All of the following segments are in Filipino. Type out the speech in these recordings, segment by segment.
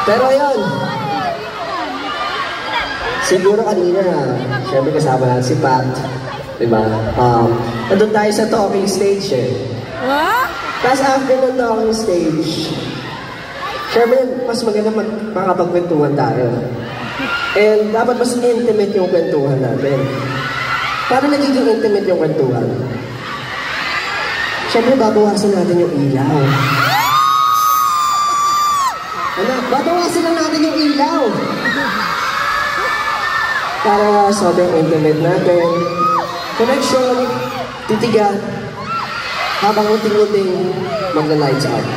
Pero yun, siguro kanina, syempre kasama natin si Pat, diba? Nandun tayo sa talking stage eh. Tapos after ng talking stage, syempre mas maganda makapagkwentuhan tayo. And dapat mas intimate yung kwentuhan natin. Paano nagiging intimate yung kwentuhan? Syempre babawasan natin yung ilaw. Ano? Babawasan na natin yung ilaw. Para sobrang intimate natin. Connection, titigan, habang unting-unting magla-lights out.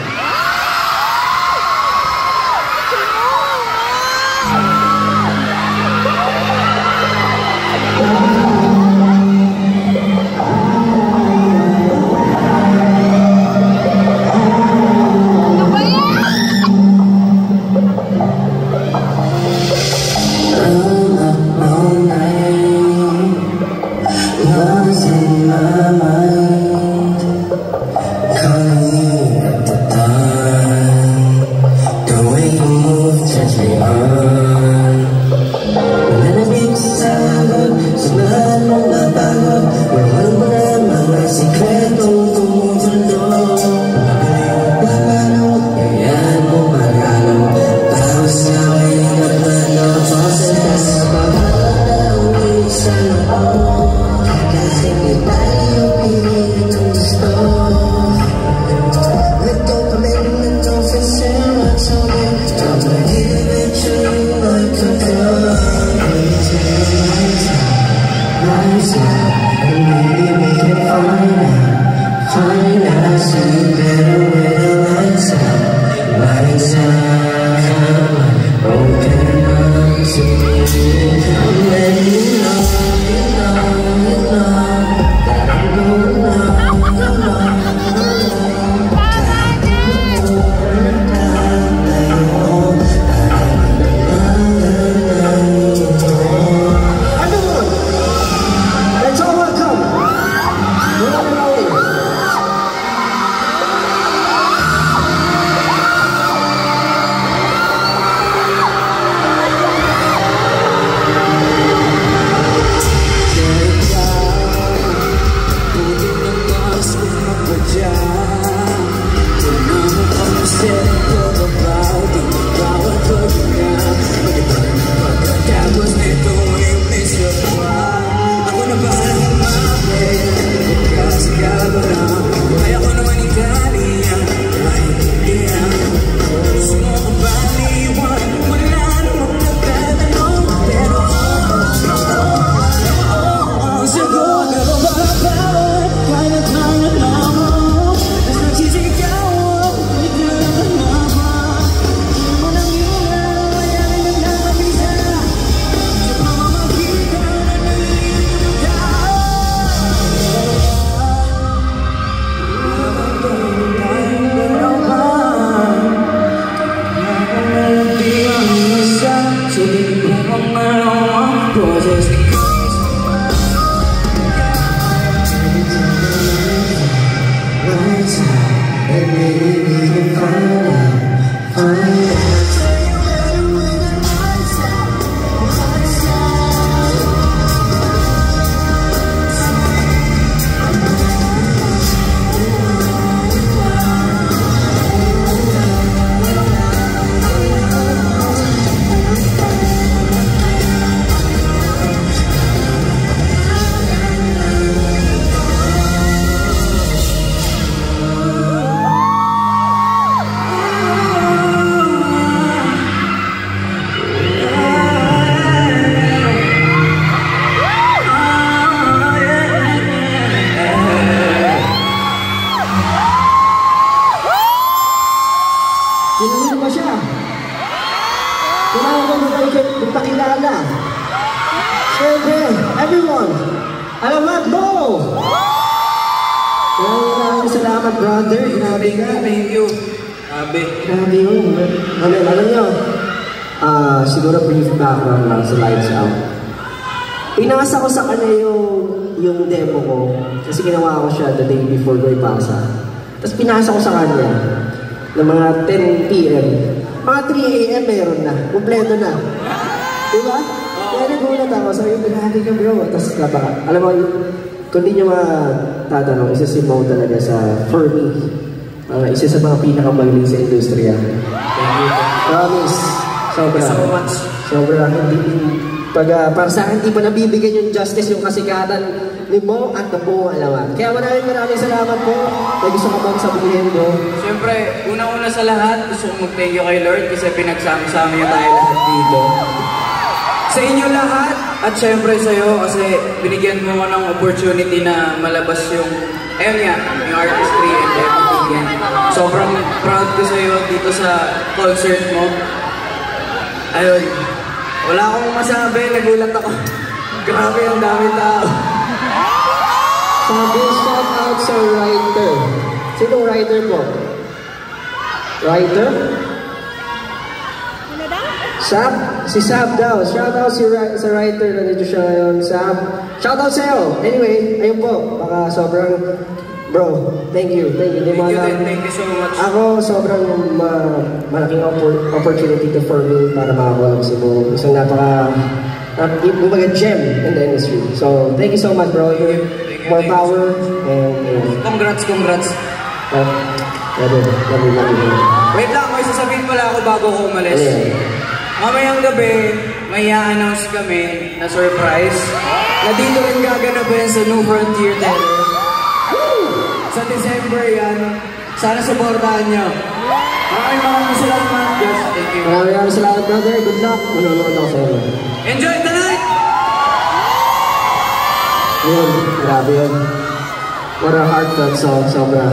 Magpakilala. Siyempre, everyone, alamat mo! Maraming salamat, brother. Grabe ka. Thank you. Grabe yun. Alam nyo, siguro brief background lang sa Lights Out. Pinasa ko sa kanya yung demo ko kasi ginawa ko siya the day before ko ipasa. Tapos pinasa ko sa kanya ng mga 10 PM. mga 3 a.m. meron na. Kompleto na. Diba? Kaya nagulat ako. Sabi ko, grabe ka bro. Tapos napaka, alam mo, kung di nyo matatanong, isa si Mo talaga sa, for me, isa sa mga pinakamagaling sa industriya. Promise. Sobra. Thank you so much. Sobra. Para sa akin, di pa nabibigyan yung justice, yung kasikatan ni Mo at ng buong alaman. Kaya maraming salamat po. May gusto ka bang sabihin mo? Siyempre, una-una sa lahat, gusto kong mag-thank you kay Lord kasi pinagsama-sama niya tayo lahat dito. Sa inyo lahat, at siyempre sa'yo kasi binigyan mo ng opportunity na malabas yung yung artistry and everything. Sobrang proud ko sa'yo dito sa concert mo. Ayun, wala akong masabi, nagulat ako. Grabe, ang dami tao. Sabi, shout out sa writer. Sinong writer po? Writer? Sab? Si Sab daw. Shout out sa writer na dito siya ngayon. Sab. Shout out sa'yo. Anyway, ayun po. Baka sobrang... Bro, thank you. Thank you. Thank you so much. Ako, sobrang malaking opportunity to for me para makakuha si Mo. Isang gem in the industry. So, thank you so much, bro. More power. And, Congrats. love you. Wait lang, may sasabihin pala ako bago ko umalis. Mamayang gabi, may i-announce kami na surprise na dito rin gaganapin sa New Frontier Theater. Sa December yan. Sana supportahan nyo. Maraming salamat. Yes, thank you. Maraming salamat, brother. Good luck. Manonood ako sa'yo. Enjoy the night! Yun, grabe yun. What a heartfelt song, sobra.